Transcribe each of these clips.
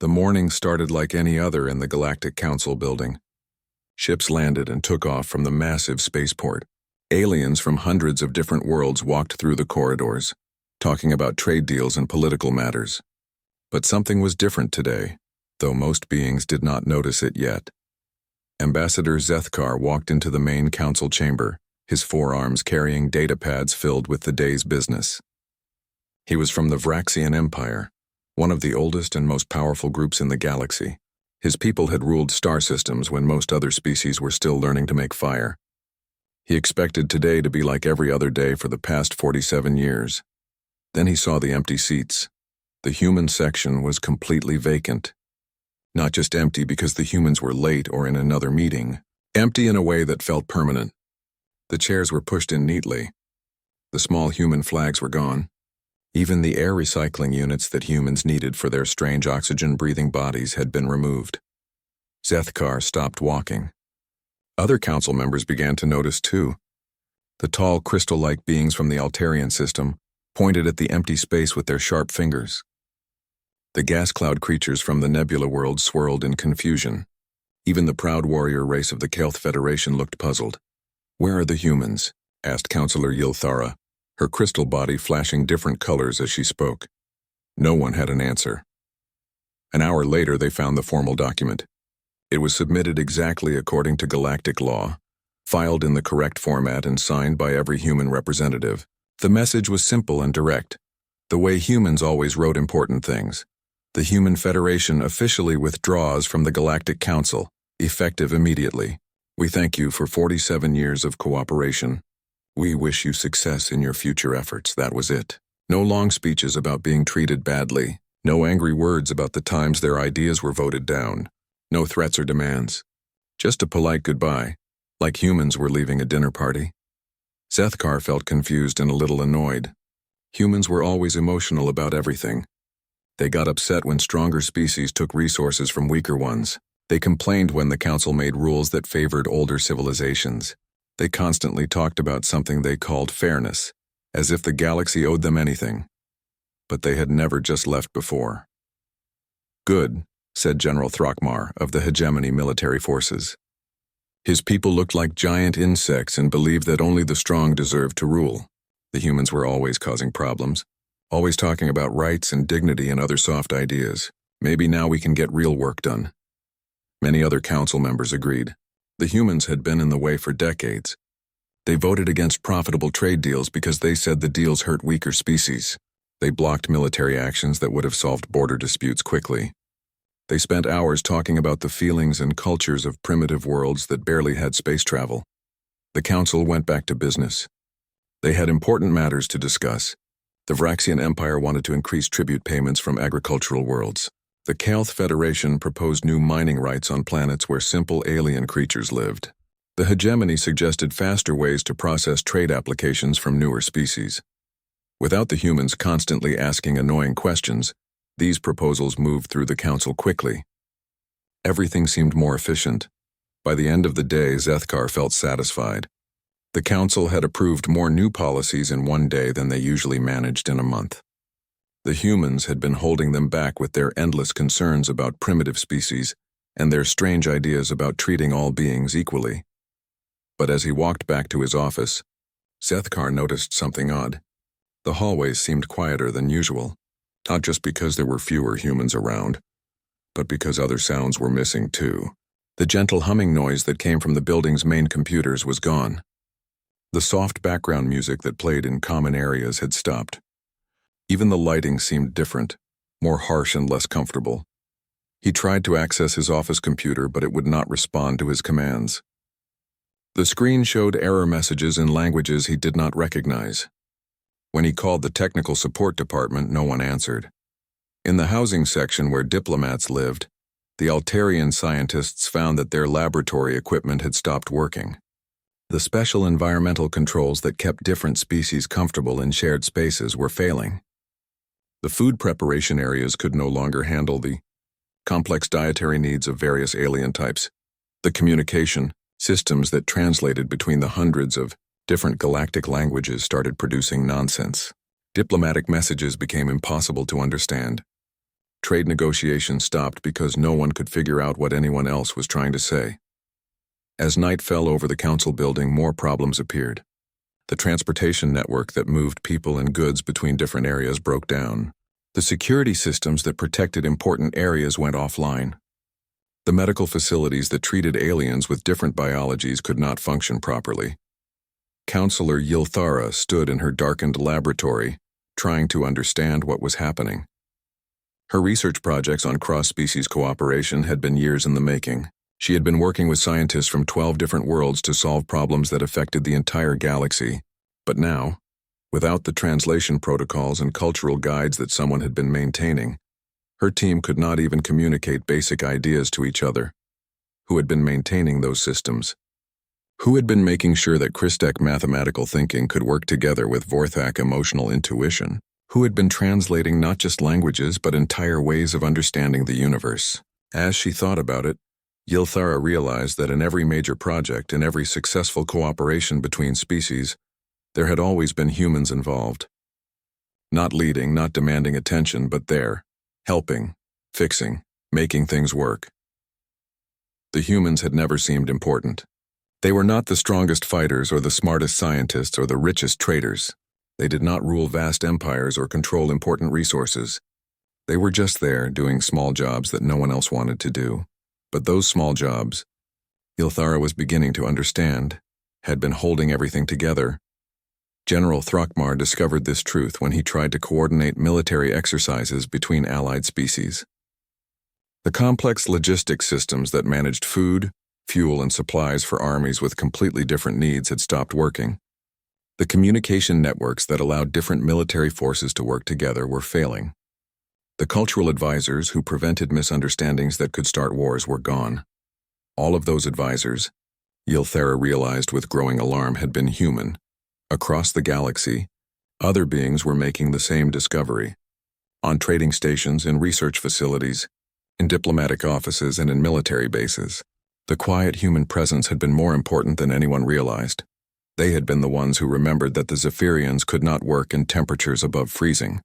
The morning started like any other in the Galactic Council building. Ships landed and took off from the massive spaceport. Aliens from hundreds of different worlds walked through the corridors, talking about trade deals and political matters. But something was different today, though most beings did not notice it yet. Ambassador Zethkar walked into the main council chamber, his forearms carrying data pads filled with the day's business. He was from the Vraxian Empire, one of the oldest and most powerful groups in the galaxy. His people had ruled star systems when most other species were still learning to make fire. He expected today to be like every other day for the past 47 years. Then he saw the empty seats. The human section was completely vacant. Not just empty because the humans were late or in another meeting. Empty in a way that felt permanent. The chairs were pushed in neatly. The small human flags were gone. Even the air recycling units that humans needed for their strange oxygen-breathing bodies had been removed. Zethkar stopped walking. Other council members began to notice too. The tall, crystal-like beings from the Altarian system pointed at the empty space with their sharp fingers. The gas cloud creatures from the Nebula world swirled in confusion. Even the proud warrior race of the Kelth Federation looked puzzled. "Where are the humans?" asked Councillor Yilthara, her crystal body flashing different colors as she spoke. No one had an answer. An hour later, they found the formal document. It was submitted exactly according to galactic law, filed in the correct format and signed by every human representative. The message was simple and direct, the way humans always wrote important things. The Human Federation officially withdraws from the Galactic Council, effective immediately. We thank you for 47 years of cooperation. We wish you success in your future efforts. That was it. No long speeches about being treated badly. No angry words about the times their ideas were voted down. No threats or demands. Just a polite goodbye, like humans were leaving a dinner party. Zethkar felt confused and a little annoyed. Humans were always emotional about everything. They got upset when stronger species took resources from weaker ones. They complained when the council made rules that favored older civilizations. They constantly talked about something they called fairness, as if the galaxy owed them anything. But they had never just left before. "Good," said General Throckmar of the Hegemony military forces. His people looked like giant insects and believed that only the strong deserved to rule. The humans were always causing problems, always talking about rights and dignity and other soft ideas. Maybe now we can get real work done. Many other council members agreed. The humans had been in the way for decades. They voted against profitable trade deals because they said the deals hurt weaker species. They blocked military actions that would have solved border disputes quickly. They spent hours talking about the feelings and cultures of primitive worlds that barely had space travel. The council went back to business. They had important matters to discuss. The Vraxian Empire wanted to increase tribute payments from agricultural worlds. The Kelth Federation proposed new mining rights on planets where simple alien creatures lived. The Hegemony suggested faster ways to process trade applications from newer species. Without the humans constantly asking annoying questions, these proposals moved through the council quickly. Everything seemed more efficient. By the end of the day, Zethkar felt satisfied. The council had approved more new policies in one day than they usually managed in a month. The humans had been holding them back with their endless concerns about primitive species and their strange ideas about treating all beings equally. But as he walked back to his office, Zethkar noticed something odd. The hallways seemed quieter than usual, not just because there were fewer humans around, but because other sounds were missing too. The gentle humming noise that came from the building's main computers was gone. The soft background music that played in common areas had stopped. Even the lighting seemed different, more harsh and less comfortable. He tried to access his office computer, but it would not respond to his commands. The screen showed error messages in languages he did not recognize. When he called the technical support department, no one answered. In the housing section where diplomats lived, the Altarian scientists found that their laboratory equipment had stopped working. The special environmental controls that kept different species comfortable in shared spaces were failing. The food preparation areas could no longer handle the complex dietary needs of various alien types. The communication systems that translated between the hundreds of different galactic languages started producing nonsense. Diplomatic messages became impossible to understand. Trade negotiations stopped because no one could figure out what anyone else was trying to say. As night fell over the council building, more problems appeared. The transportation network that moved people and goods between different areas broke down. The security systems that protected important areas went offline. The medical facilities that treated aliens with different biologies could not function properly. Counselor Yilthara stood in her darkened laboratory, trying to understand what was happening. Her research projects on cross-species cooperation had been years in the making. She had been working with scientists from 12 different worlds to solve problems that affected the entire galaxy. But now, without the translation protocols and cultural guides that someone had been maintaining, her team could not even communicate basic ideas to each other. Who had been maintaining those systems? Who had been making sure that Christek mathematical thinking could work together with Vorthak emotional intuition? Who had been translating not just languages but entire ways of understanding the universe? As she thought about it, Yilthara realized that in every major project, in every successful cooperation between species, there had always been humans involved. Not leading, not demanding attention, but there, helping, fixing, making things work. The humans had never seemed important. They were not the strongest fighters or the smartest scientists or the richest traders. They did not rule vast empires or control important resources. They were just there doing small jobs that no one else wanted to do. But those small jobs, Yilthara was beginning to understand, had been holding everything together. General Thrakmar discovered this truth when he tried to coordinate military exercises between allied species. The complex logistics systems that managed food, fuel, and supplies for armies with completely different needs had stopped working. The communication networks that allowed different military forces to work together were failing. The cultural advisors who prevented misunderstandings that could start wars were gone. All of those advisors, Yilthara realized with growing alarm, had been human. Across the galaxy, other beings were making the same discovery. On trading stations, in research facilities, in diplomatic offices, and in military bases. The quiet human presence had been more important than anyone realized. They had been the ones who remembered that the Zephyrians could not work in temperatures above freezing.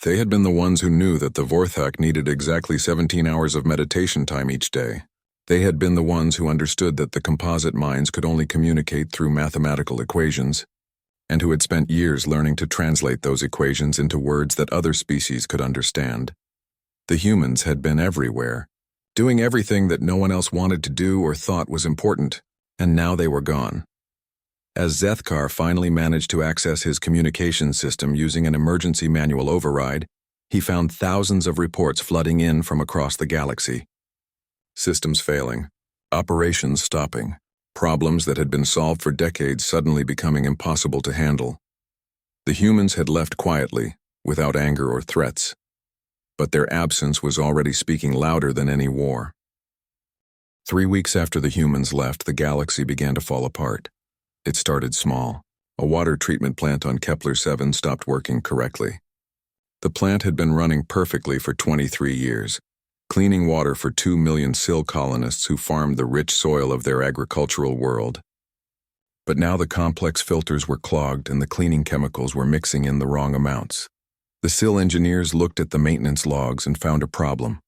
They had been the ones who knew that the Vorthak needed exactly 17 hours of meditation time each day. They had been the ones who understood that the composite minds could only communicate through mathematical equations, and who had spent years learning to translate those equations into words that other species could understand. The humans had been everywhere, doing everything that no one else wanted to do or thought was important, and now they were gone. As Zethkar finally managed to access his communication system using an emergency manual override, he found thousands of reports flooding in from across the galaxy. Systems failing, operations stopping, problems that had been solved for decades suddenly becoming impossible to handle. The humans had left quietly, without anger or threats, but their absence was already speaking louder than any war. 3 weeks after the humans left, the galaxy began to fall apart. It started small. A water treatment plant on Kepler 7 stopped working correctly. The plant had been running perfectly for 23 years, cleaning water for 2 million Sil colonists who farmed the rich soil of their agricultural world. But now the complex filters were clogged and the cleaning chemicals were mixing in the wrong amounts. The Sil engineers looked at the maintenance logs and found a problem.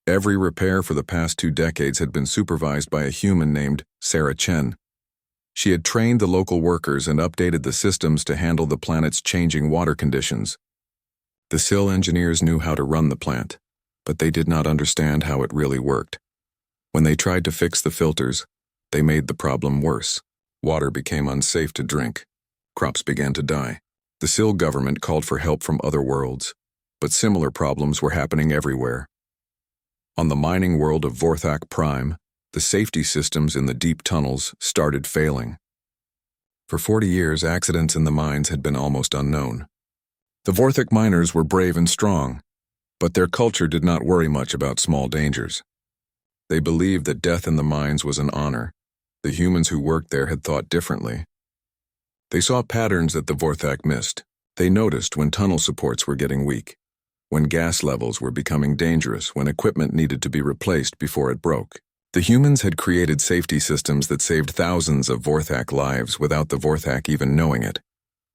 Every repair for the past 2 decades had been supervised by a human named Sarah Chen. She had trained the local workers and updated the systems to handle the planet's changing water conditions. The Sil engineers knew how to run the plant, but they did not understand how it really worked. When they tried to fix the filters, they made the problem worse. Water became unsafe to drink. Crops began to die. The Sil government called for help from other worlds, but similar problems were happening everywhere. On the mining world of Vorthak Prime, the safety systems in the deep tunnels started failing. For 40 years, accidents in the mines had been almost unknown. The Vorthak miners were brave and strong, but their culture did not worry much about small dangers. They believed that death in the mines was an honor. The humans who worked there had thought differently. They saw patterns that the Vorthak missed. They noticed when tunnel supports were getting weak, when gas levels were becoming dangerous, when equipment needed to be replaced before it broke. The humans had created safety systems that saved thousands of Vorthak lives without the Vorthak even knowing it.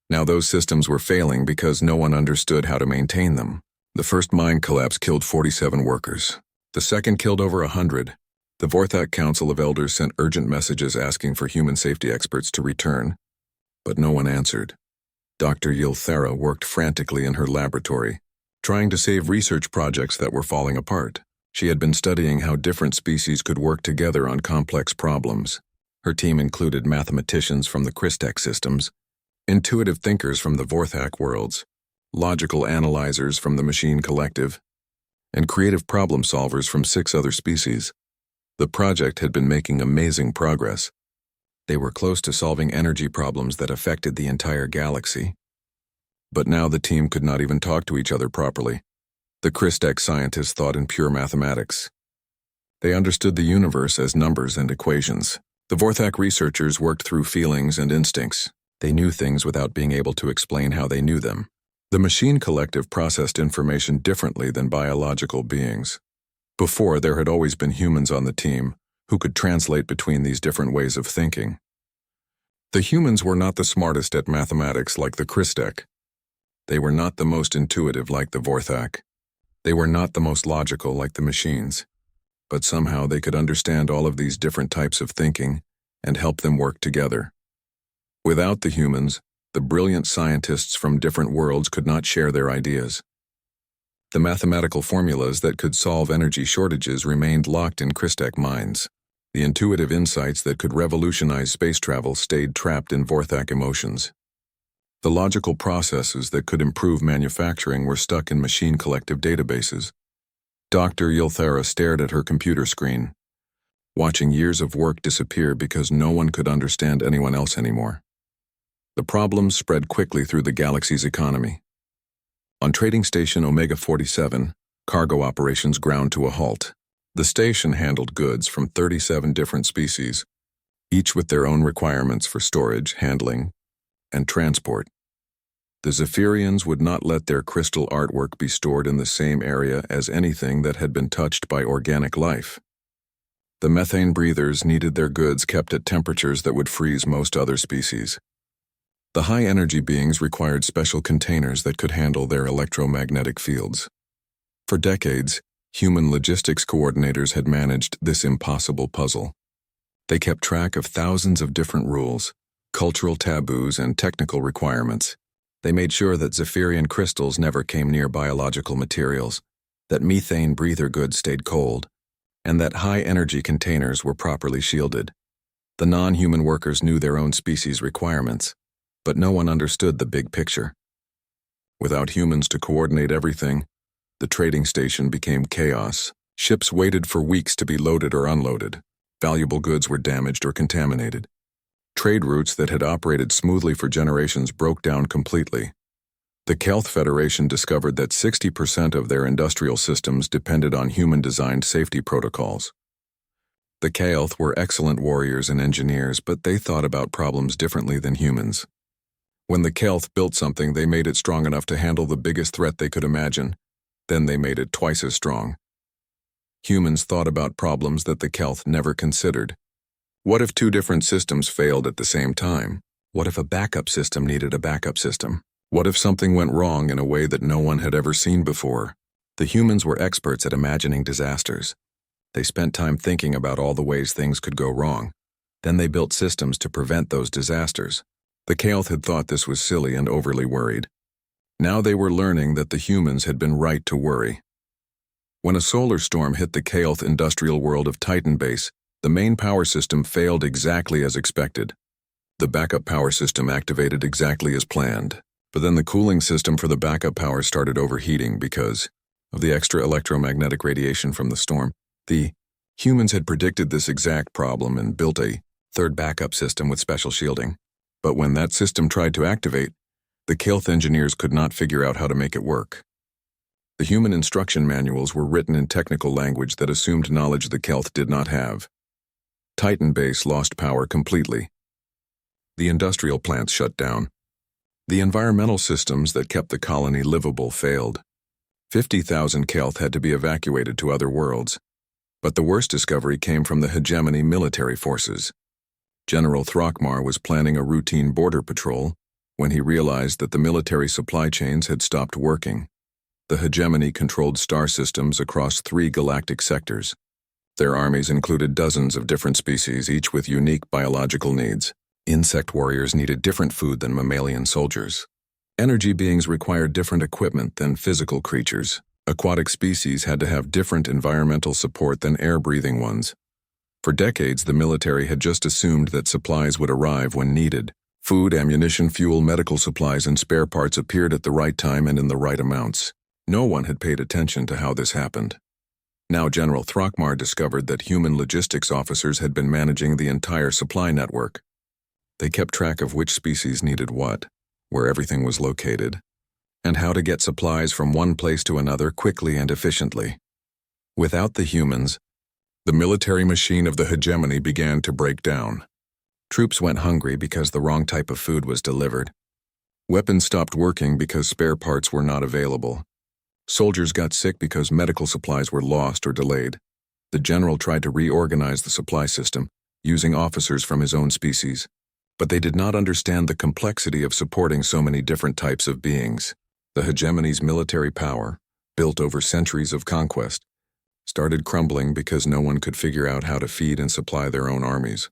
Now those systems were failing because no one understood how to maintain them. The first mine collapse killed 47 workers. The second killed over 100. The Vorthak Council of Elders sent urgent messages asking for human safety experts to return, but no one answered. Dr. Yilthera worked frantically in her laboratory, trying to save research projects that were falling apart. She had been studying how different species could work together on complex problems. Her team included mathematicians from the Christek systems, intuitive thinkers from the Vorthak worlds, logical analyzers from the Machine Collective, and creative problem solvers from 6 other species. The project had been making amazing progress. They were close to solving energy problems that affected the entire galaxy. But now the team could not even talk to each other properly. The Christek scientists thought in pure mathematics. They understood the universe as numbers and equations. The Vorthak researchers worked through feelings and instincts. They knew things without being able to explain how they knew them. The Machine Collective processed information differently than biological beings. Before, there had always been humans on the team who could translate between these different ways of thinking. The humans were not the smartest at mathematics like the Christek. They were not the most intuitive like the Vorthak. They were not the most logical like the machines. But somehow they could understand all of these different types of thinking and help them work together. Without the humans, the brilliant scientists from different worlds could not share their ideas. The mathematical formulas that could solve energy shortages remained locked in Christek minds. The intuitive insights that could revolutionize space travel stayed trapped in Vorthak emotions. The logical processes that could improve manufacturing were stuck in Machine Collective databases. Dr. Yilthera stared at her computer screen, watching years of work disappear because no one could understand anyone else anymore. The problems spread quickly through the galaxy's economy. On Trading Station Omega-47, cargo operations ground to a halt. The station handled goods from 37 different species, each with their own requirements for storage, handling, and transport. The Zephyrians would not let their crystal artwork be stored in the same area as anything that had been touched by organic life. The methane breathers needed their goods kept at temperatures that would freeze most other species. The high-energy beings required special containers that could handle their electromagnetic fields. For decades, human logistics coordinators had managed this impossible puzzle. They kept track of thousands of different rules, cultural taboos, and technical requirements. They made sure that Zephyrian crystals never came near biological materials, that methane breather goods stayed cold, and that high-energy containers were properly shielded. The non-human workers knew their own species' requirements, but no one understood the big picture. Without humans to coordinate everything, the trading station became chaos. Ships waited for weeks to be loaded or unloaded. Valuable goods were damaged or contaminated. Trade routes that had operated smoothly for generations broke down completely. The Kelth Federation discovered that 60% of their industrial systems depended on human-designed safety protocols. The Kelth were excellent warriors and engineers, but they thought about problems differently than humans. When the Kelth built something, they made it strong enough to handle the biggest threat they could imagine. Then they made it twice as strong. Humans thought about problems that the Kelth never considered. What if 2 different systems failed at the same time? What if a backup system needed a backup system? What if something went wrong in a way that no one had ever seen before? The humans were experts at imagining disasters. They spent time thinking about all the ways things could go wrong. Then they built systems to prevent those disasters. The Kelth had thought this was silly and overly worried. Now they were learning that the humans had been right to worry. When a solar storm hit the Kelth industrial world of Titan Base, the main power system failed exactly as expected. The backup power system activated exactly as planned, but then the cooling system for the backup power started overheating because of the extra electromagnetic radiation from the storm. The humans had predicted this exact problem and built a third backup system with special shielding. But when that system tried to activate, the Kelth engineers could not figure out how to make it work. The human instruction manuals were written in technical language that assumed knowledge the Kelth did not have. Titan Base lost power completely. The industrial plants shut down. The environmental systems that kept the colony livable failed. 50,000 Kelth had to be evacuated to other worlds. But the worst discovery came from the hegemony military forces. General Throckmar was planning a routine border patrol when he realized that the military supply chains had stopped working. The hegemony controlled star systems across 3 galactic sectors. Their armies included dozens of different species, each with unique biological needs. Insect warriors needed different food than mammalian soldiers. Energy beings required different equipment than physical creatures. Aquatic species had to have different environmental support than air-breathing ones. For decades, the military had just assumed that supplies would arrive when needed. Food, ammunition, fuel, medical supplies, and spare parts appeared at the right time and in the right amounts. No one had paid attention to how this happened. Now General Throckmar discovered that human logistics officers had been managing the entire supply network. They kept track of which species needed what, where everything was located, and how to get supplies from one place to another quickly and efficiently. Without the humans, the military machine of the hegemony began to break down. Troops went hungry because the wrong type of food was delivered. Weapons stopped working because spare parts were not available. Soldiers got sick because medical supplies were lost or delayed. The general tried to reorganize the supply system, using officers from his own species. But they did not understand the complexity of supporting so many different types of beings. The hegemony's military power, built over centuries of conquest, started crumbling because no one could figure out how to feed and supply their own armies.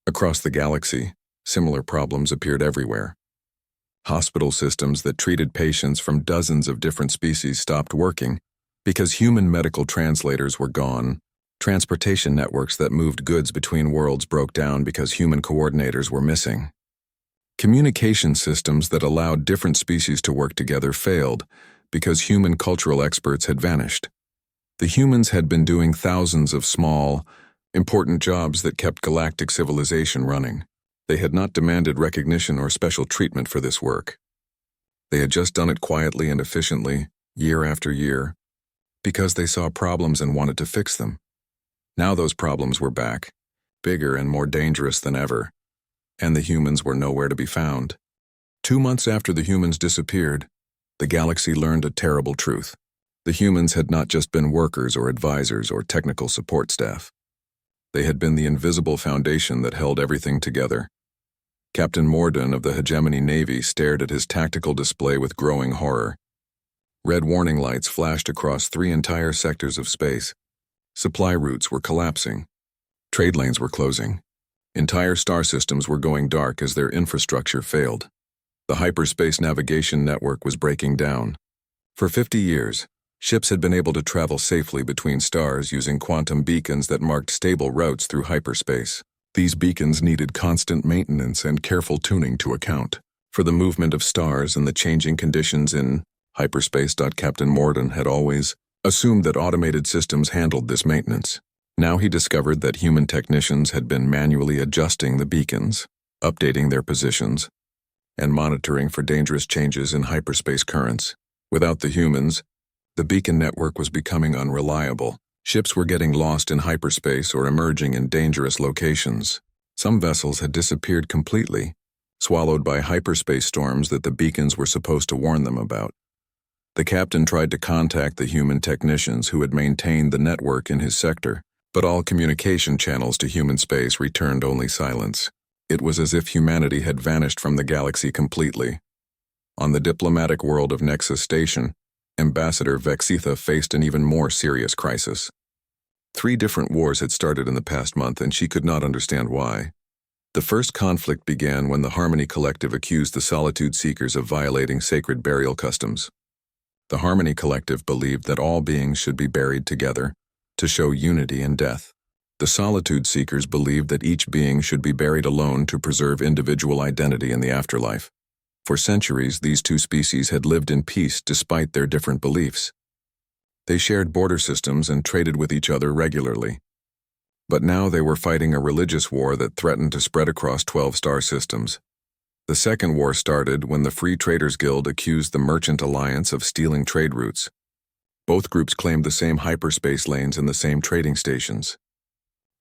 Across the galaxy, similar problems appeared everywhere. Hospital systems that treated patients from dozens of different species stopped working because human medical translators were gone. Transportation networks that moved goods between worlds broke down because human coordinators were missing. Communication systems that allowed different species to work together failed because human cultural experts had vanished. The humans had been doing thousands of small, important jobs that kept galactic civilization running. They had not demanded recognition or special treatment for this work. They had just done it quietly and efficiently, year after year, because they saw problems and wanted to fix them. Now those problems were back, bigger and more dangerous than ever, and the humans were nowhere to be found. 2 months after the humans disappeared, the galaxy learned a terrible truth. The humans had not just been workers or advisors or technical support staff. They had been the invisible foundation that held everything together. Captain Morden of the Hegemony Navy stared at his tactical display with growing horror. Red warning lights flashed across 3 entire sectors of space. Supply routes were collapsing. Trade lanes were closing. Entire star systems were going dark as their infrastructure failed. The hyperspace navigation network was breaking down. For 50 years, ships had been able to travel safely between stars using quantum beacons that marked stable routes through hyperspace. These beacons needed constant maintenance and careful tuning to account for the movement of stars and the changing conditions in hyperspace. Captain Morden had always assumed that automated systems handled this maintenance. Now he discovered that human technicians had been manually adjusting the beacons, updating their positions, and monitoring for dangerous changes in hyperspace currents. Without the humans, the beacon network was becoming unreliable. Ships were getting lost in hyperspace or emerging in dangerous locations. Some vessels had disappeared completely, swallowed by hyperspace storms that the beacons were supposed to warn them about. The captain tried to contact the human technicians who had maintained the network in his sector, but all communication channels to human space returned only silence. It was as if humanity had vanished from the galaxy completely. On the diplomatic world of Nexus Station, Ambassador Vexitha faced an even more serious crisis. 3 different wars had started in the past month, and she could not understand why. The first conflict began when the Harmony Collective accused the Solitude Seekers of violating sacred burial customs. The Harmony Collective believed that all beings should be buried together to show unity in death. The Solitude Seekers believed that each being should be buried alone to preserve individual identity in the afterlife. For centuries, these 2 species had lived in peace despite their different beliefs. They shared border systems and traded with each other regularly. But now they were fighting a religious war that threatened to spread across 12 star systems. The second war started when the Free Traders Guild accused the Merchant Alliance of stealing trade routes. Both groups claimed the same hyperspace lanes and the same trading stations.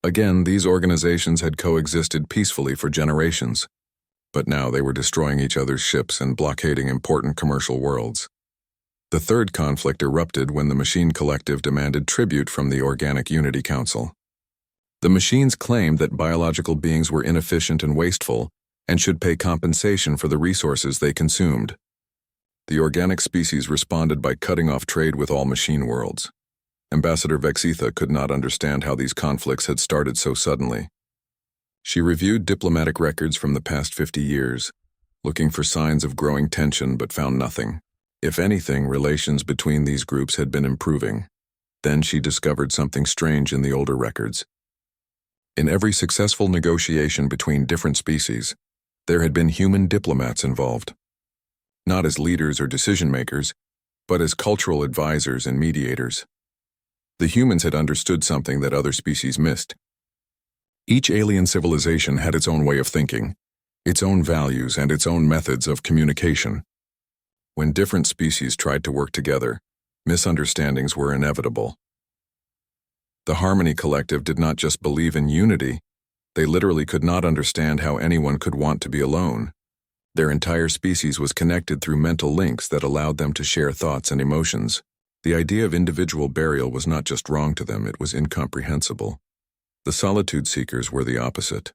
Again, these organizations had coexisted peacefully for generations, but now they were destroying each other's ships and blockading important commercial worlds. The third conflict erupted when the Machine Collective demanded tribute from the Organic Unity Council. The machines claimed that biological beings were inefficient and wasteful, and should pay compensation for the resources they consumed. The organic species responded by cutting off trade with all machine worlds. Ambassador Vexitha could not understand how these conflicts had started so suddenly. She reviewed diplomatic records from the past 50 years, looking for signs of growing tension but found nothing. If anything, relations between these groups had been improving. Then she discovered something strange in the older records. In every successful negotiation between different species, there had been human diplomats involved. Not as leaders or decision-makers, but as cultural advisors and mediators. The humans had understood something that other species missed. Each alien civilization had its own way of thinking, its own values, and its own methods of communication. When different species tried to work together, misunderstandings were inevitable. The Harmony Collective did not just believe in unity, they literally could not understand how anyone could want to be alone. Their entire species was connected through mental links that allowed them to share thoughts and emotions. The idea of individual burial was not just wrong to them, it was incomprehensible. The Solitude Seekers were the opposite.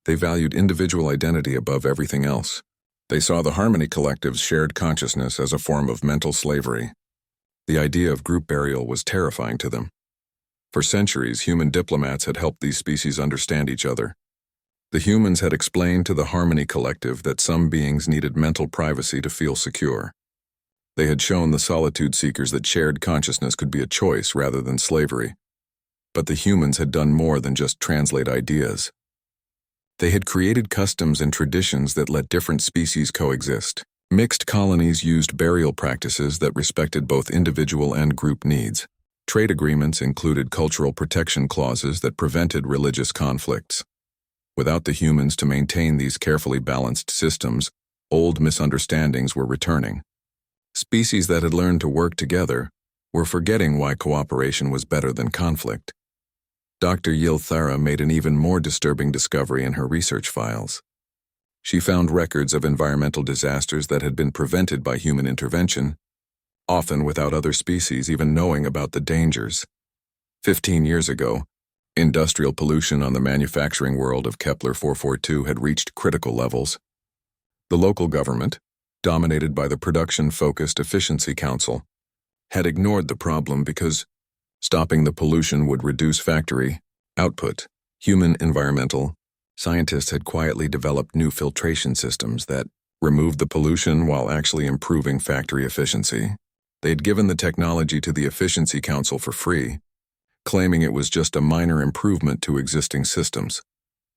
They valued individual identity above everything else. They saw the Harmony Collective's shared consciousness as a form of mental slavery. The idea of group burial was terrifying to them. For centuries, human diplomats had helped these species understand each other. The humans had explained to the Harmony Collective that some beings needed mental privacy to feel secure. They had shown the Solitude Seekers that shared consciousness could be a choice rather than slavery. But the humans had done more than just translate ideas. They had created customs and traditions that let different species coexist. Mixed colonies used burial practices that respected both individual and group needs. Trade agreements included cultural protection clauses that prevented religious conflicts. Without the humans to maintain these carefully balanced systems, old misunderstandings were returning. Species that had learned to work together were forgetting why cooperation was better than conflict. Dr. Yilthara made an even more disturbing discovery in her research files. She found records of environmental disasters that had been prevented by human intervention, often without other species even knowing about the dangers. 15 years ago, industrial pollution on the manufacturing world of Kepler 442 had reached critical levels. The local government, dominated by the Production-Focused Efficiency Council, had ignored the problem because stopping the pollution would reduce factory output. Human environmental scientists had quietly developed new filtration systems that removed the pollution while actually improving factory efficiency. They had given the technology to the Efficiency Council for free, claiming it was just a minor improvement to existing systems.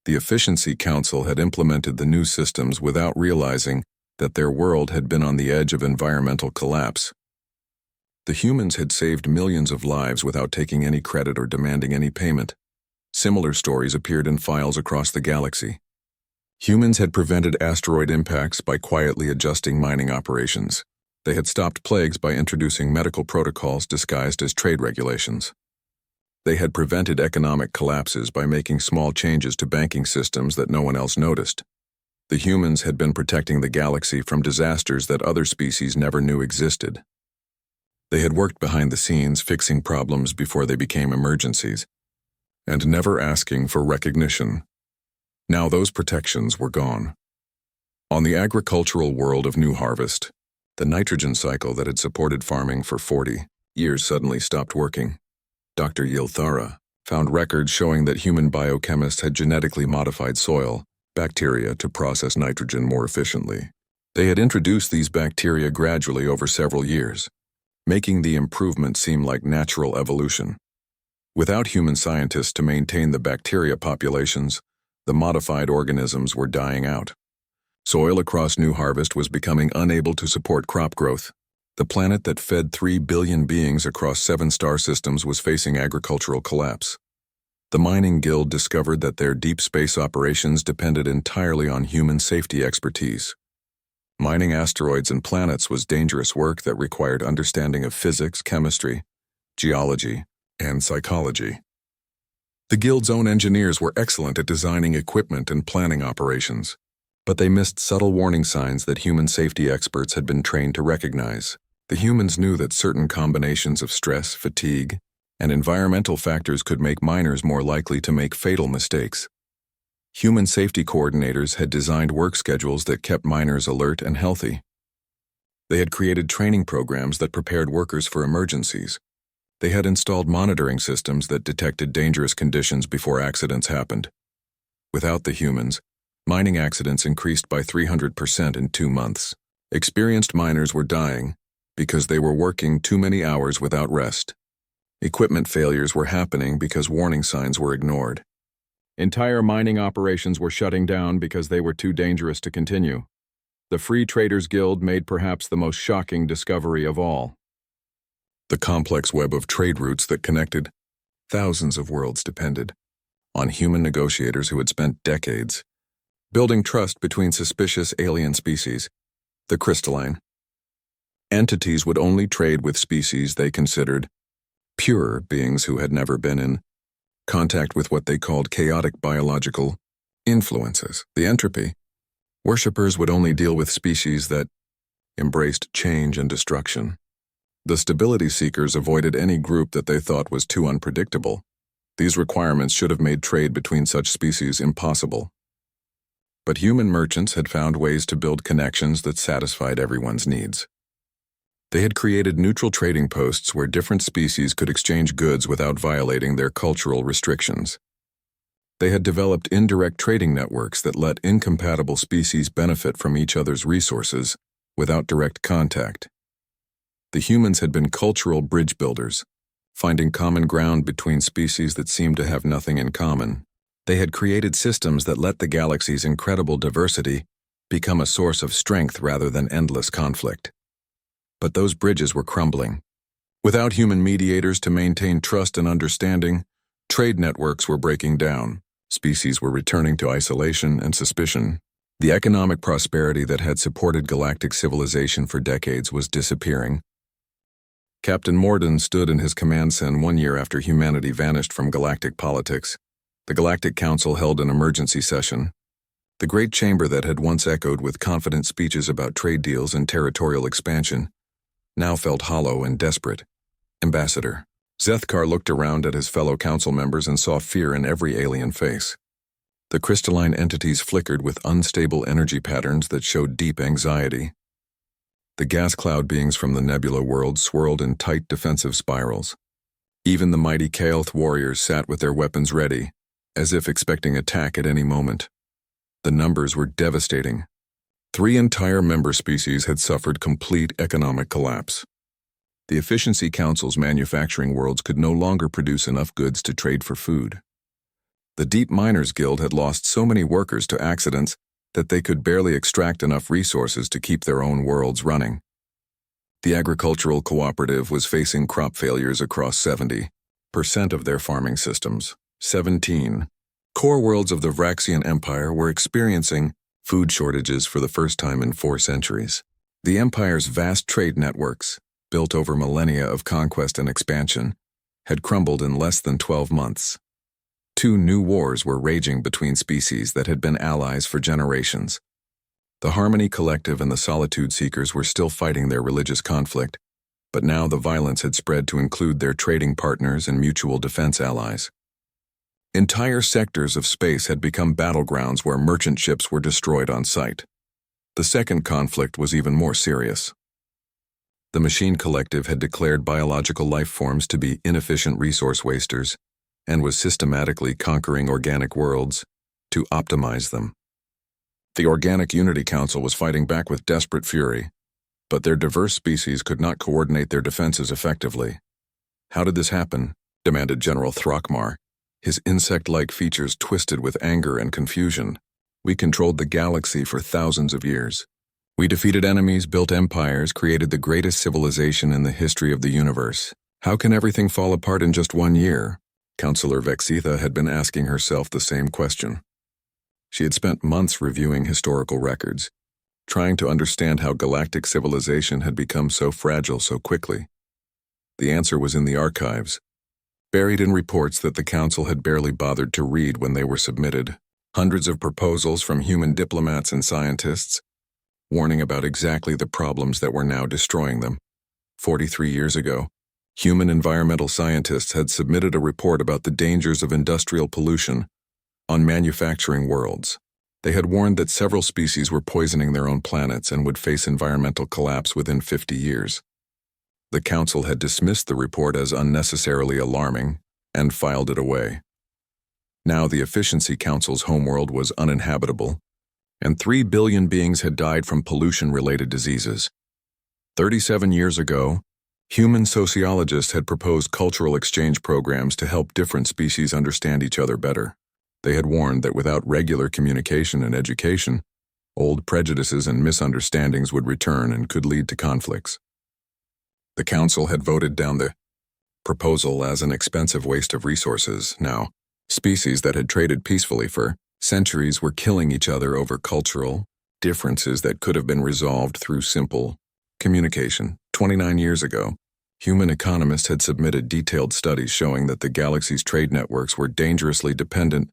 The Efficiency Council had implemented the new systems without realizing that their world had been on the edge of environmental collapse. The humans had saved millions of lives without taking any credit or demanding any payment. Similar stories appeared in files across the galaxy. Humans had prevented asteroid impacts by quietly adjusting mining operations. They had stopped plagues by introducing medical protocols disguised as trade regulations. They had prevented economic collapses by making small changes to banking systems that no one else noticed. The humans had been protecting the galaxy from disasters that other species never knew existed. They had worked behind the scenes, fixing problems before they became emergencies, and never asking for recognition. Now those protections were gone. On the agricultural world of New Harvest, the nitrogen cycle that had supported farming for 40 years suddenly stopped working. Dr. Yilthara found records showing that human biochemists had genetically modified soil, bacteria to process nitrogen more efficiently. They had introduced these bacteria gradually over several years, making the improvement seem like natural evolution. Without human scientists to maintain the bacteria populations, the modified organisms were dying out. Soil across New Harvest was becoming unable to support crop growth. The planet that fed 3 billion beings across 7 star systems was facing agricultural collapse. The Mining Guild discovered that their deep space operations depended entirely on human safety expertise. Mining asteroids and planets was dangerous work that required understanding of physics, chemistry, geology, and psychology. The Guild's own engineers were excellent at designing equipment and planning operations, but they missed subtle warning signs that human safety experts had been trained to recognize. The humans knew that certain combinations of stress, fatigue, and environmental factors could make miners more likely to make fatal mistakes. Human safety coordinators had designed work schedules that kept miners alert and healthy. They had created training programs that prepared workers for emergencies. They had installed monitoring systems that detected dangerous conditions before accidents happened. Without the humans, mining accidents increased by 300% in 2 months. Experienced miners were dying because they were working too many hours without rest. Equipment failures were happening because warning signs were ignored. Entire mining operations were shutting down because they were too dangerous to continue. The Free Traders Guild made perhaps the most shocking discovery of all. The complex web of trade routes that connected thousands of worlds depended on human negotiators who had spent decades building trust between suspicious alien species. The crystalline entities would only trade with species they considered pure beings who had never been in contact with what they called chaotic biological influences. The entropy worshippers would only deal with species that embraced change and destruction. The stability seekers avoided any group that they thought was too unpredictable. These requirements should have made trade between such species impossible. But human merchants had found ways to build connections that satisfied everyone's needs. They had created neutral trading posts where different species could exchange goods without violating their cultural restrictions. They had developed indirect trading networks that let incompatible species benefit from each other's resources without direct contact. The humans had been cultural bridge builders, finding common ground between species that seemed to have nothing in common. They had created systems that let the galaxy's incredible diversity become a source of strength rather than endless conflict. But those bridges were crumbling. Without human mediators to maintain trust and understanding, trade networks were breaking down. Species were returning to isolation and suspicion. The economic prosperity that had supported galactic civilization for decades was disappearing. Captain Morden stood in his command cell 1 year after humanity vanished from galactic politics. The Galactic Council held an emergency session. The great chamber that had once echoed with confident speeches about trade deals and territorial expansion now felt hollow and desperate. Ambassador Zethkar looked around at his fellow council members and saw fear in every alien face. The crystalline entities flickered with unstable energy patterns that showed deep anxiety. The gas cloud beings from the nebula world swirled in tight defensive spirals. Even the mighty Kael'th warriors sat with their weapons ready, as if expecting attack at any moment. The numbers were devastating. 3 entire member species had suffered complete economic collapse. The Efficiency Council's manufacturing worlds could no longer produce enough goods to trade for food. The Deep Miners Guild had lost so many workers to accidents that they could barely extract enough resources to keep their own worlds running. The Agricultural Cooperative was facing crop failures across 70% of their farming systems. 17 core worlds of the Vraxian Empire were experiencing food shortages for the first time in 4 centuries. The Empire's vast trade networks, built over millennia of conquest and expansion, had crumbled in less than 12 months. 2 new wars were raging between species that had been allies for generations. The Harmony Collective and the Solitude Seekers were still fighting their religious conflict, but now the violence had spread to include their trading partners and mutual defense allies. Entire sectors of space had become battlegrounds where merchant ships were destroyed on sight. The second conflict was even more serious. The Machine Collective had declared biological life forms to be inefficient resource wasters and was systematically conquering organic worlds to optimize them. The Organic Unity Council was fighting back with desperate fury, but their diverse species could not coordinate their defenses effectively. "How did this happen?" demanded General Throckmar, his insect-like features twisted with anger and confusion. "We controlled the galaxy for thousands of years. We defeated enemies, built empires, created the greatest civilization in the history of the universe. How can everything fall apart in just 1 year?" Counselor Vexitha had been asking herself the same question. She had spent months reviewing historical records, trying to understand how galactic civilization had become so fragile so quickly. The answer was in the archives, buried in reports that the Council had barely bothered to read when they were submitted. Hundreds of proposals from human diplomats and scientists, warning about exactly the problems that were now destroying them. 43 years ago, human environmental scientists had submitted a report about the dangers of industrial pollution on manufacturing worlds. They had warned that several species were poisoning their own planets and would face environmental collapse within 50 years. The Council had dismissed the report as unnecessarily alarming and filed it away. Now the Efficiency Council's homeworld was uninhabitable, and 3 billion beings had died from pollution-related diseases. 37 years ago, human sociologists had proposed cultural exchange programs to help different species understand each other better. They had warned that without regular communication and education, old prejudices and misunderstandings would return and could lead to conflicts. The Council had voted down the proposal as an expensive waste of resources. Now, species that had traded peacefully for centuries were killing each other over cultural differences that could have been resolved through simple communication. 29 years ago, human economists had submitted detailed studies showing that the galaxy's trade networks were dangerously dependent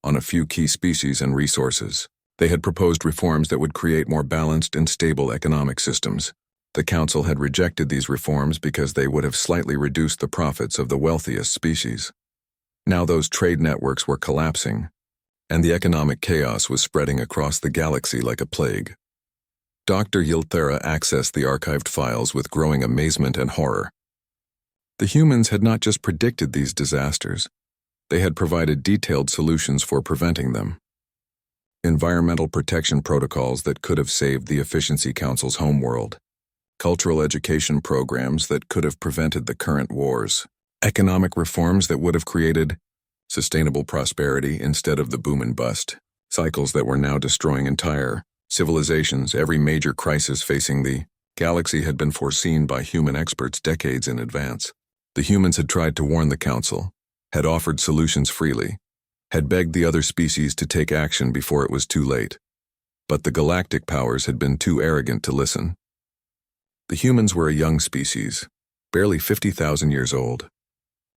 on a few key species and resources. They had proposed reforms that would create more balanced and stable economic systems. The Council had rejected these reforms because they would have slightly reduced the profits of the wealthiest species. Now those trade networks were collapsing, and the economic chaos was spreading across the galaxy like a plague. Dr. Yilthera accessed the archived files with growing amazement and horror. The humans had not just predicted these disasters, they had provided detailed solutions for preventing them. Environmental protection protocols that could have saved the Efficiency Council's homeworld. Cultural education programs that could have prevented the current wars. Economic reforms that would have created sustainable prosperity instead of the boom and bust. Cycles that were now destroying entire civilizations. Every major crisis facing the galaxy had been foreseen by human experts decades in advance. The humans had tried to warn the Council, had offered solutions freely, had begged the other species to take action before it was too late. But the galactic powers had been too arrogant to listen. The humans were a young species, barely 50,000 years old.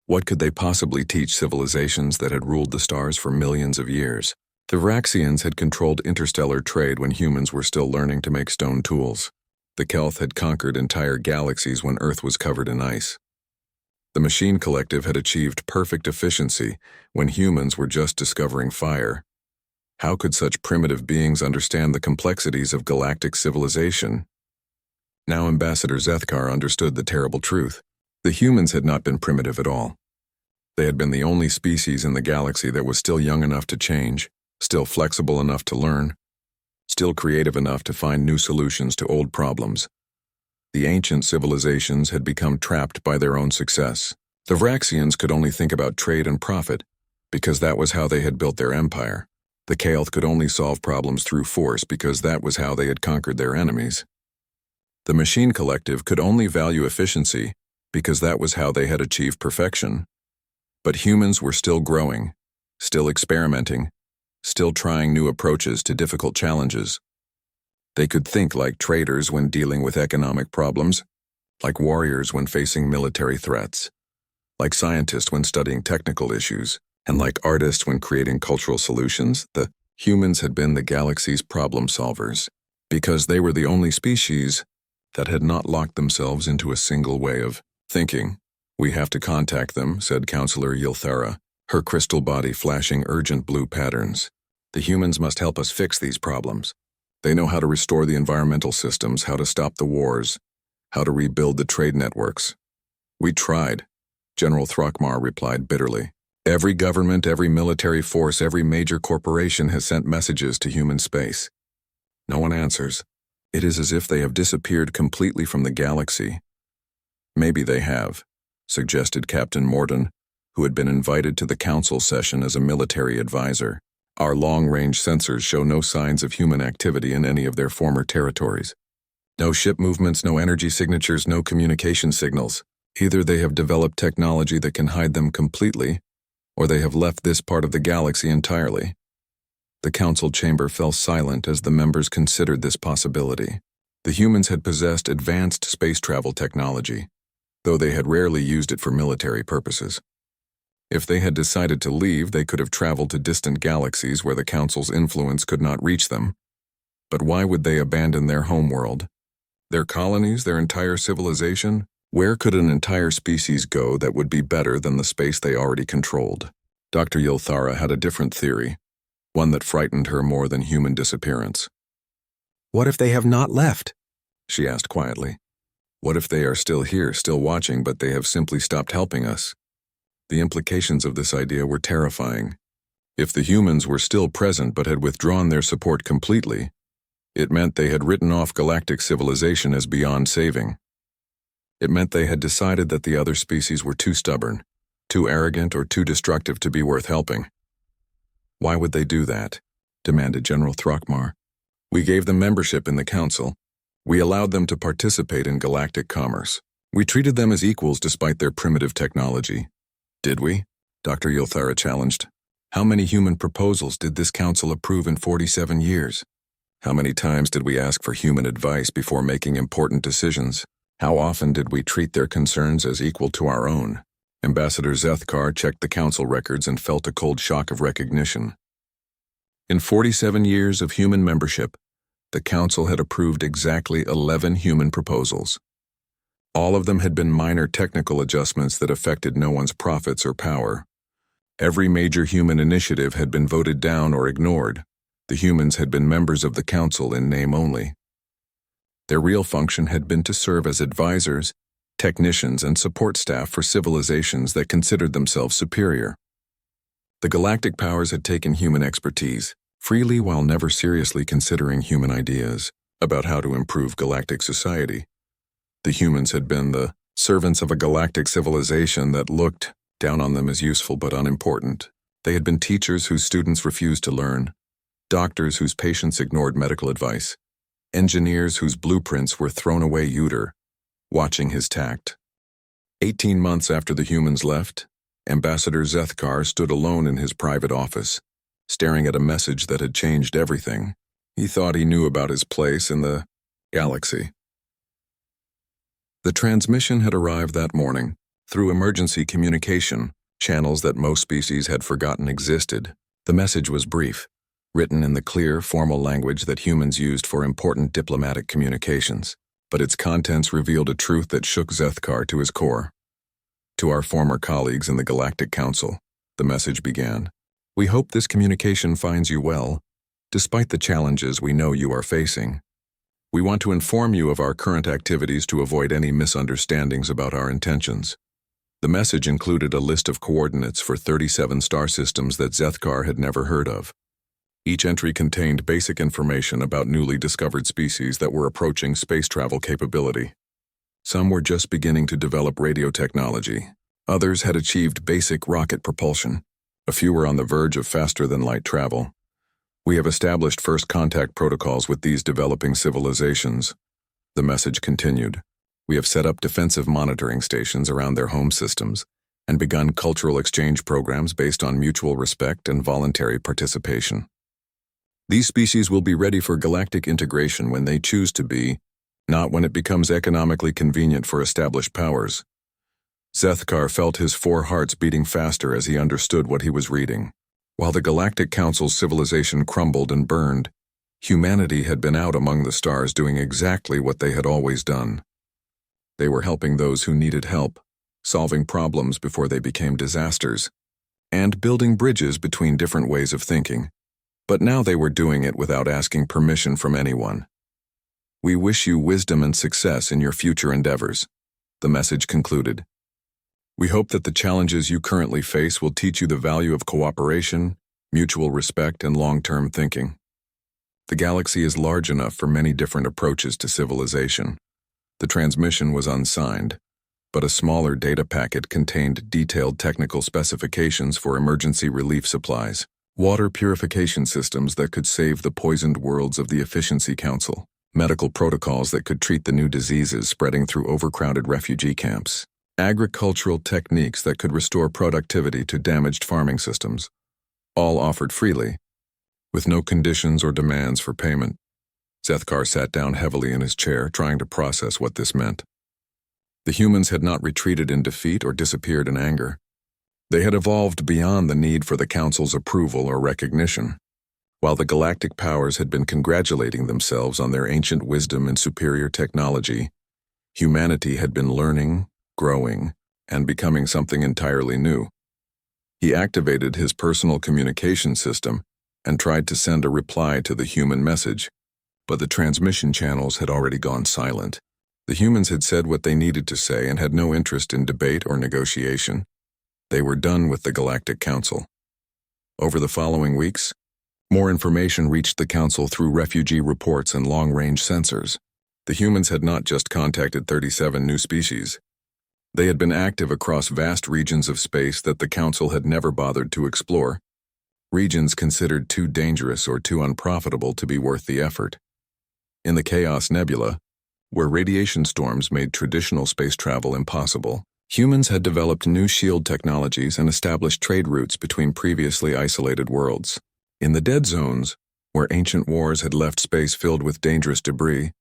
What could they possibly teach civilizations that had ruled the stars for millions of years? The Vraxians had controlled interstellar trade when humans were still learning to make stone tools. The Kelth had conquered entire galaxies when Earth was covered in ice. The Machine Collective had achieved perfect efficiency when humans were just discovering fire. How could such primitive beings understand the complexities of galactic civilization? Now Ambassador Zethkar understood the terrible truth. The humans had not been primitive at all. They had been the only species in the galaxy that was still young enough to change, still flexible enough to learn, still creative enough to find new solutions to old problems. The ancient civilizations had become trapped by their own success. The Vraxians could only think about trade and profit, because that was how they had built their empire. The Kelth could only solve problems through force because that was how they had conquered their enemies. The Machine Collective could only value efficiency because that was how they had achieved perfection. But humans were still growing, still experimenting, still trying new approaches to difficult challenges. They could think like traders when dealing with economic problems, like warriors when facing military threats, like scientists when studying technical issues, and like artists when creating cultural solutions. The humans had been the galaxy's problem solvers, because they were the only species that had not locked themselves into a single way of thinking. "We have to contact them," said Counselor Yilthera, her crystal body flashing urgent blue patterns. "The humans must help us fix these problems. They know how to restore the environmental systems, how to stop the wars, how to rebuild the trade networks." "We tried," General Throckmar replied bitterly. "Every government, every military force, every major corporation has sent messages to human space. No one answers. It is as if they have disappeared completely from the galaxy." "Maybe they have," suggested Captain Morden, who had been invited to the council session as a military advisor. "Our long-range sensors show no signs of human activity in any of their former territories. No ship movements, no energy signatures, no communication signals. Either they have developed technology that can hide them completely, or they have left this part of the galaxy entirely." The council chamber fell silent as the members considered this possibility. The humans had possessed advanced space travel technology, though they had rarely used it for military purposes. If they had decided to leave, they could have traveled to distant galaxies where the council's influence could not reach them. But why would they abandon their homeworld? Their colonies, their entire civilization? Where could an entire species go that would be better than the space they already controlled? Dr. Yilthara had a different theory. one that frightened her more than human disappearance. What if they have not left? She asked quietly. What if they are still here, still watching, but they have simply stopped helping us? The implications of this idea were terrifying. If the humans were still present but had withdrawn their support completely, it meant they had written off galactic civilization as beyond saving. It meant they had decided that the other species were too stubborn, too arrogant, or too destructive to be worth helping. Why would they do that? Demanded General Throckmar. We gave them membership in the Council. We allowed them to participate in galactic commerce. We treated them as equals despite their primitive technology. Did we? Dr. Yulthara challenged. How many human proposals did this Council approve in 47 years? How many times did we ask for human advice before making important decisions? How often did we treat their concerns as equal to our own? Ambassador Zethkar checked the Council records and felt a cold shock of recognition. In 47 years of human membership, the Council had approved exactly 11 human proposals. All of them had been minor technical adjustments that affected no one's profits or power. Every major human initiative had been voted down or ignored. The humans had been members of the Council in name only. Their real function had been to serve as advisors, technicians, and support staff for civilizations that considered themselves superior. The galactic powers had taken human expertise, freely while never seriously considering human ideas about how to improve galactic society. The humans had been the servants of a galactic civilization that looked down on them as useful but unimportant. They had been teachers whose students refused to learn, doctors whose patients ignored medical advice, engineers whose blueprints were thrown away watching his tact. 18 months after the humans left, Ambassador Zethkar stood alone in his private office, staring at a message that had changed everything. He thought he knew about his place in the galaxy. The transmission had arrived that morning, through emergency communication, channels that most species had forgotten existed. The message was brief, written in the clear, formal language that humans used for important diplomatic communications, but its contents revealed a truth that shook Zethkar to his core. To our former colleagues in the Galactic Council, the message began. We hope this communication finds you well, despite the challenges we know you are facing. We want to inform you of our current activities to avoid any misunderstandings about our intentions. The message included a list of coordinates for 37 star systems that Zethkar had never heard of. Each entry contained basic information about newly discovered species that were approaching space travel capability. Some were just beginning to develop radio technology. Others had achieved basic rocket propulsion. A few were on the verge of faster-than-light travel. We have established first contact protocols with these developing civilizations. The message continued. We have set up defensive monitoring stations around their home systems and begun cultural exchange programs based on mutual respect and voluntary participation. These species will be ready for galactic integration when they choose to be, not when it becomes economically convenient for established powers. Zethkar felt his 4 hearts beating faster as he understood what he was reading. While the Galactic Council's civilization crumbled and burned, humanity had been out among the stars doing exactly what they had always done. They were helping those who needed help, solving problems before they became disasters, and building bridges between different ways of thinking. But now they were doing it without asking permission from anyone. We wish you wisdom and success in your future endeavors, the message concluded. We hope that the challenges you currently face will teach you the value of cooperation, mutual respect, and long-term thinking. The galaxy is large enough for many different approaches to civilization. The transmission was unsigned, but a smaller data packet contained detailed technical specifications for emergency relief supplies, water purification systems that could save the poisoned worlds of the Efficiency Council, medical protocols that could treat the new diseases spreading through overcrowded refugee camps, agricultural techniques that could restore productivity to damaged farming systems, all offered freely, with no conditions or demands for payment. Zethkar sat down heavily in his chair, trying to process what this meant. The humans had not retreated in defeat or disappeared in anger. They had evolved beyond the need for the Council's approval or recognition. While the galactic powers had been congratulating themselves on their ancient wisdom and superior technology, humanity had been learning, growing, and becoming something entirely new. He activated his personal communication system and tried to send a reply to the human message, but the transmission channels had already gone silent. The humans had said what they needed to say and had no interest in debate or negotiation. They were done with the Galactic Council. Over the following weeks, more information reached the Council through refugee reports and long-range sensors. The humans had not just contacted 37 new species. They had been active across vast regions of space that the Council had never bothered to explore, regions considered too dangerous or too unprofitable to be worth the effort. In the Chaos Nebula, where radiation storms made traditional space travel impossible, humans had developed new shield technologies and established trade routes between previously isolated worlds. In the dead zones, where ancient wars had left space filled with dangerous debris,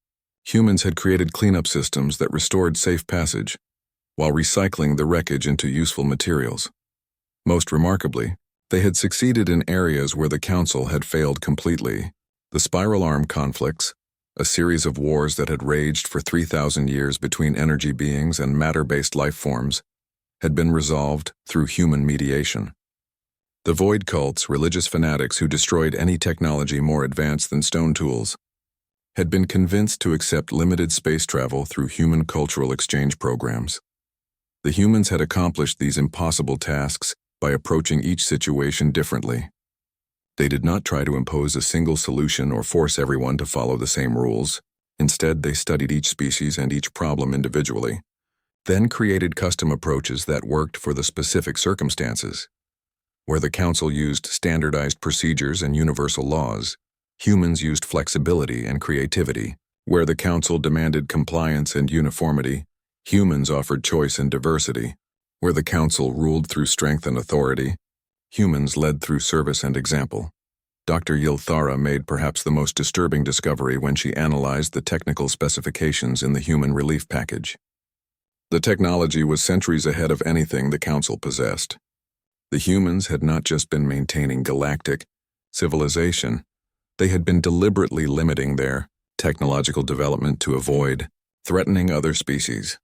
humans had created cleanup systems that restored safe passage, while recycling the wreckage into useful materials. Most remarkably, they had succeeded in areas where the Council had failed completely. The Spiral Arm conflicts, a series of wars that had raged for 3,000 years between energy beings and matter-based life forms, had been resolved through human mediation. The void cults, religious fanatics who destroyed any technology more advanced than stone tools, had been convinced to accept limited space travel through human cultural exchange programs. The humans had accomplished these impossible tasks by approaching each situation differently. They did not try to impose a single solution or force everyone to follow the same rules. Instead, they studied each species and each problem individually, then created custom approaches that worked for the specific circumstances. Where the Council used standardized procedures and universal laws, humans used flexibility and creativity. Where the Council demanded compliance and uniformity, humans offered choice and diversity. Where the Council ruled through strength and authority, humans led through service and example. Dr. Yilthara made perhaps the most disturbing discovery when she analyzed the technical specifications in the human relief package. The technology was centuries ahead of anything the Council possessed. The humans had not just been maintaining galactic civilization, they had been deliberately limiting their technological development to avoid threatening other species.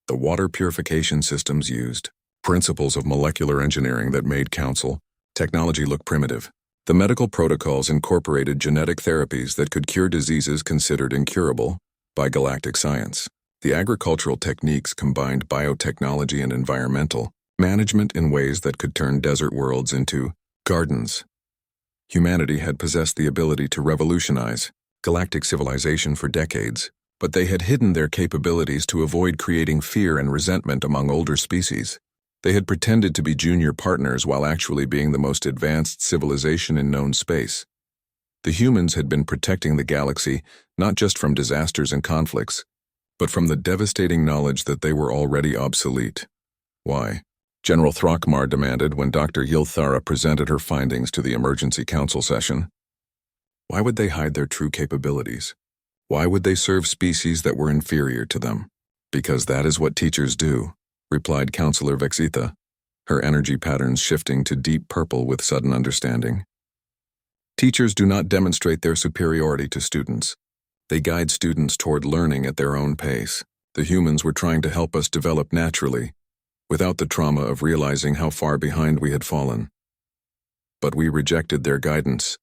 The water purification systems used principles of molecular engineering that made Council technology look primitive. The medical protocols incorporated genetic therapies that could cure diseases considered incurable by galactic science. The agricultural techniques combined biotechnology and environmental management in ways that could turn desert worlds into gardens. Humanity had possessed the ability to revolutionize galactic civilization for decades, but they had hidden their capabilities to avoid creating fear and resentment among older species. They had pretended to be junior partners while actually being the most advanced civilization in known space. The humans had been protecting the galaxy not just from disasters and conflicts, but from the devastating knowledge that they were already obsolete. Why? General Throckmar demanded when Dr. Yilthara presented her findings to the Emergency Council session. Why would they hide their true capabilities? Why would they serve species that were inferior to them? Because that is what teachers do, replied Counselor Vexitha, her energy patterns shifting to deep purple with sudden understanding. Teachers do not demonstrate their superiority to students. They guide students toward learning at their own pace. The humans were trying to help us develop naturally, without the trauma of realizing how far behind we had fallen. But we rejected their guidance.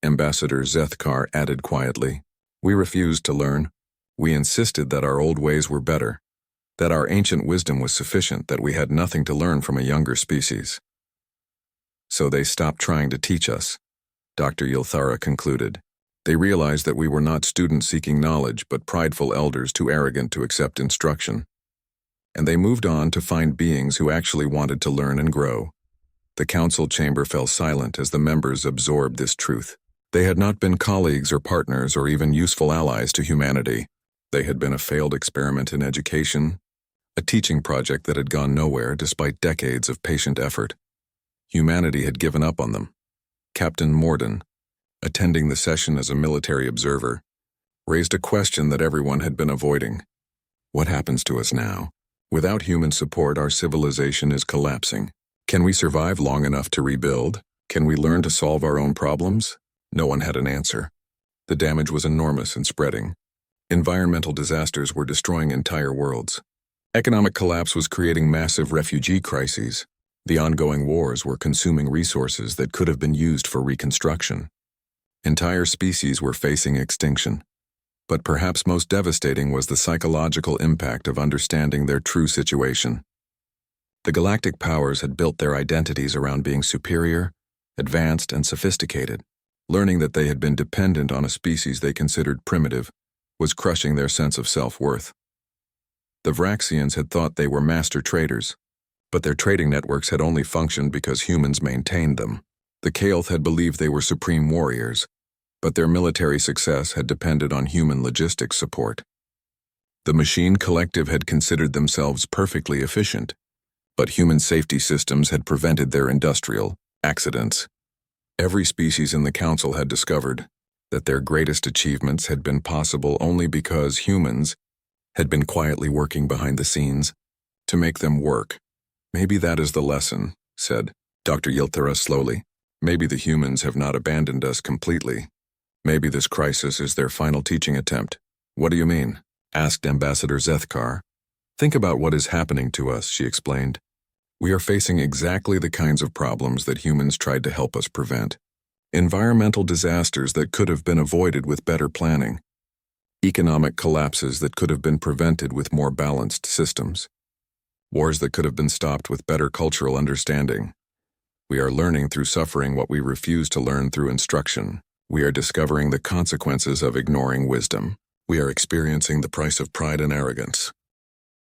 Ambassador Zethkar added quietly. We refused to learn. We insisted that our old ways were better, that our ancient wisdom was sufficient, that we had nothing to learn from a younger species. So they stopped trying to teach us, Dr. Yilthara concluded. They realized that we were not students seeking knowledge, but prideful elders too arrogant to accept instruction. And they moved on to find beings who actually wanted to learn and grow. The council chamber fell silent as the members absorbed this truth. They had not been colleagues or partners or even useful allies to humanity. They had been a failed experiment in education, a teaching project that had gone nowhere despite decades of patient effort. Humanity had given up on them. Captain Morden, attending the session as a military observer, raised a question that everyone had been avoiding. What happens to us now? Without human support, our civilization is collapsing. Can we survive long enough to rebuild? Can we learn to solve our own problems? No one had an answer. The damage was enormous and spreading. Environmental disasters were destroying entire worlds. Economic collapse was creating massive refugee crises. The ongoing wars were consuming resources that could have been used for reconstruction. Entire species were facing extinction. But perhaps most devastating was the psychological impact of understanding their true situation. The galactic powers had built their identities around being superior, advanced, and sophisticated. Learning that they had been dependent on a species they considered primitive was crushing their sense of self-worth. The Vraxians had thought they were master traders, but their trading networks had only functioned because humans maintained them. The Kael'th had believed they were supreme warriors, but their military success had depended on human logistics support. The Machine Collective had considered themselves perfectly efficient, but human safety systems had prevented their industrial accidents. Every species in the Council had discovered that their greatest achievements had been possible only because humans had been quietly working behind the scenes to make them work. Maybe that is the lesson, said Dr. Yilthara slowly. Maybe the humans have not abandoned us completely. Maybe this crisis is their final teaching attempt. What do you mean? Asked Ambassador Zethkar. Think about what is happening to us, she explained. We are facing exactly the kinds of problems that humans tried to help us prevent. Environmental disasters that could have been avoided with better planning. Economic collapses that could have been prevented with more balanced systems. Wars that could have been stopped with better cultural understanding. We are learning through suffering what we refuse to learn through instruction. We are discovering the consequences of ignoring wisdom. We are experiencing the price of pride and arrogance.